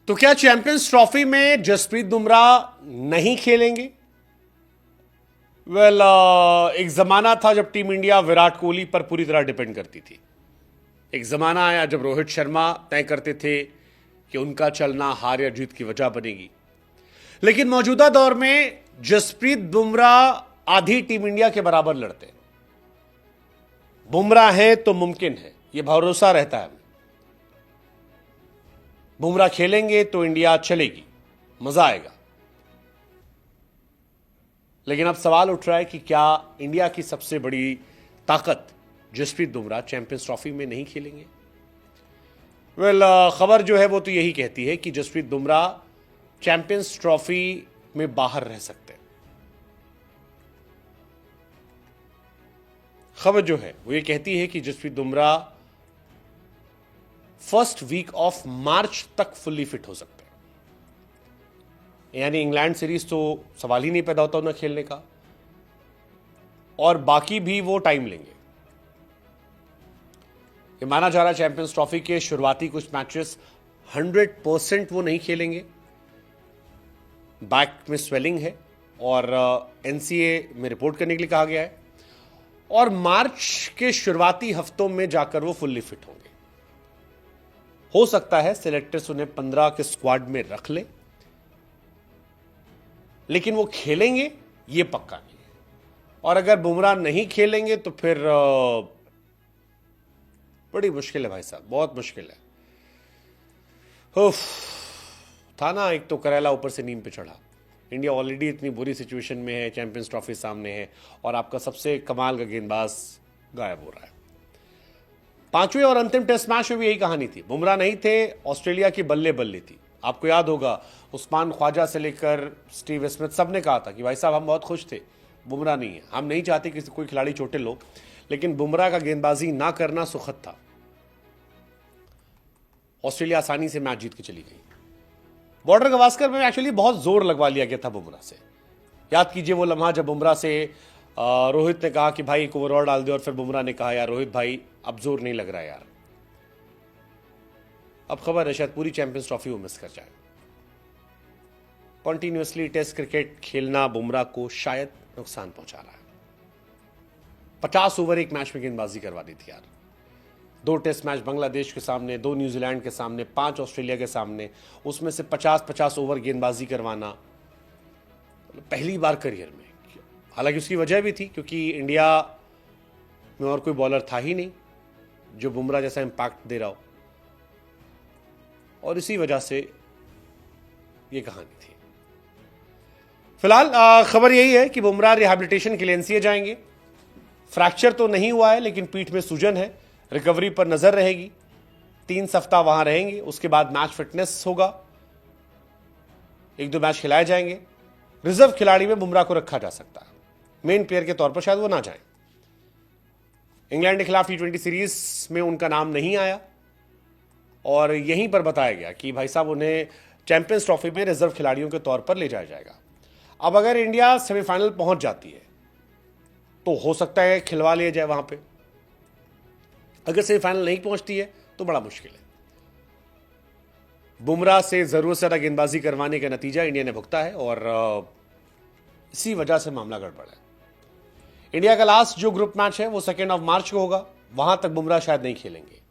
तो क्या champions trophy में जसप्रीत बुमराह नहीं खेलेंगे? एक जमाना था जब टीम इंडिया विराट कोहली पर पूरी तरह डिपेंड करती थी। एक जमाना आया जब रोहित शर्मा तय करते थे कि उनका चलना हार या जीत की वजह बनेगी। लेकिन मौजूदा दौर में जसप्रीत बुमराह आधी टीम इंडिया के बराबर लड़ते हैं। बुमराह है तो मुमकिन है, यह भरोसा रहता है। बुमराह खेलेंगे तो इंडिया चलेगी, मजा आएगा। लेकिन अब सवाल उठ रहा है कि क्या इंडिया की सबसे बड़ी ताकत जसप्रीत बुमराह चैंपियंस ट्रॉफी में नहीं खेलेंगे? खबर जो है वो तो यही कहती है कि जसप्रीत बुमराह चैंपियंस ट्रॉफी में बाहर रह सकते हैं। खबर जो है वो ये कहती है कि Jasprit Bumrah first week of March तक फुल्ली फिट हो सकते हैं। यानी इंग्लैंड सीरीज तो सवाल ही नहीं पैदा होता उन्हें खेलने का, और बाकी भी वो टाइम लेंगे। ये माना जा रहा है चैंपियंस ट्रॉफी के शुरुआती कुछ मैचेस 100% वो नहीं खेलेंगे। बैक में स्वेलिंग है और एनसीए में रिपोर्ट करने के लिए कहा गया है, और मार्च के शुरुआती हफ्तों में जाकर वो फुल्ली फिट होंगे। हो सकता है सिलेक्टर्स उन्हें 15 के स्क्वाड में रख ले, लेकिन वो खेलेंगे ये पक्का नहीं है। और अगर बुमराह नहीं खेलेंगे तो फिर बड़ी मुश्किल है भाई साहब, बहुत मुश्किल है। उफ, था ना एक तो करेला ऊपर से नीम पे चढ़ा। इंडिया ऑलरेडी इतनी बुरी सिचुएशन में है, चैंपियंस ट्रॉफी सामने है, और आपका सबसे कमाल का गेंदबाज गायब हो रहा है। पांचवें और अंतिम टेस्ट मैच में भी यही कहानी थी। बुमराह नहीं थे, ऑस्ट्रेलिया की बल्ले बल्ले थी। आपको याद होगा उस्मान ख्वाजा से लेकर स्टीव स्मिथ सब ने कहा था कि भाई साहब हम बहुत खुश थे, बुमराह नहीं है, हम नहीं चाहते कि कोई खिलाड़ी चोटिल हो, लेकिन बुमराह का गेंदबाजी ना करना सुखद था। ऑस्ट्रेलिया आसानी से मैच जीत के चली गई। बॉर्डर गवास्कर में एक्चुअली बहुत जोर लगवा लिया गया था बुमराह से। याद कीजिए वो लम्हा जब बुमराह से रोहित ने कहा कि भाई एक ओवर और डाल दे, और फिर बुमराह ने कहा यार रोहित भाई अब जोर नहीं लग रहा यार। अब खबर है शायद पूरी चैंपियंस ट्रॉफी वो मिस कर जाए। कॉन्टिन्यूसली टेस्ट क्रिकेट खेलना बुमराह को शायद नुकसान पहुंचा रहा है। 50 ओवर एक मैच में गेंदबाजी करवा दी थी यार। 2 टेस्ट मैच बांग्लादेश के सामने, 2 न्यूजीलैंड के सामने, 5 ऑस्ट्रेलिया के सामने, उसमें से 50-50 ओवर गेंदबाजी करवाना पहली बार करियर में। हालांकि उसकी वजह भी थी क्योंकि इंडिया में और कोई बॉलर था ही नहीं जो बुमराह जैसा इंपैक्ट दे रहा हो, और इसी वजह से यह कहानी थी। फिलहाल खबर यही है कि बुमराह रिहैबिलिटेशन के लिए एनसीए जाएंगे। फ्रैक्चर तो नहीं हुआ है, लेकिन पीठ में सूजन है, रिकवरी पर नजर रहेगी। 3 सप्ताह वहां रहेंगे, उसके बाद मैच फिटनेस होगा, 1-2 मैच खिलाए जाएंगे। रिजर्व खिलाड़ी में बुमराह को रखा जा सकता है, मेन प्लेयर के तौर पर शायद वो ना जाए। इंग्लैंड के खिलाफ T20 सीरीज में उनका नाम नहीं आया, और यहीं पर बताया गया कि भाई साहब उन्हें चैंपियंस ट्रॉफी में रिजर्व खिलाड़ियों के तौर पर ले जाया जाएगा। अब अगर इंडिया सेमीफाइनल पहुंच जाती है तो हो सकता है खिलवा लिया जाए वहां पे। अगर सेमीफाइनल नहीं पहुंचती है तो बड़ा मुश्किल है। बुमराह से जरूरत से ज्यादा गेंदबाजी करवाने का नतीजा इंडिया ने भुगता है, और इसी वजह से मामला गड़बड़ है। इंडिया का लास्ट जो ग्रुप मैच है वो 2 मार्च को होगा, वहां तक बुमराह शायद नहीं खेलेंगे।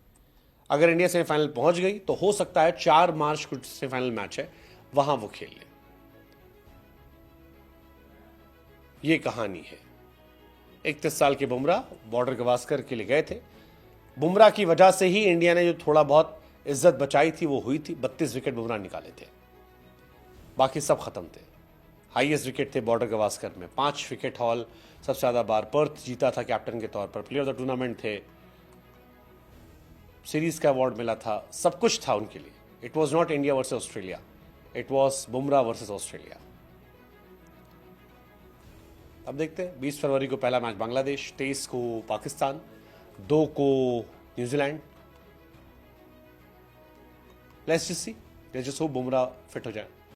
अगर इंडिया सेमीफाइनल पहुंच गई तो हो सकता है 4 मार्च को सेमीफाइनल मैच है, वहां वो खेल ले। ये कहानी है। 31 साल के बुमराह बॉर्डर गवास्कर के लिए गए थे। बुमराह की वजह से ही इंडिया ने जो थोड़ा बहुत इज्जत बचाई थी वो हुई थी। 32 विकेट बुमराह निकाले थे, बाकी सब खत्म थे। हाईएस्ट विकेट थे बॉर्डर गवास्कर में, 5 विकेट हॉल, सबसे ज्यादा बार पर्थ जीता था कैप्टन के तौर पर, प्लेयर ऑफ द टूर्नामेंट थे, सीरीज का अवार्ड मिला था, सब कुछ था उनके लिए। It was not India versus Australia, it was Bumrah versus Australia. अब देखते हैं 20 फरवरी को पहला मैच बांग्लादेश, 23 को पाकिस्तान, 2 को New Zealand. Let's just see, let's just hope Bumrah fit हो जाए।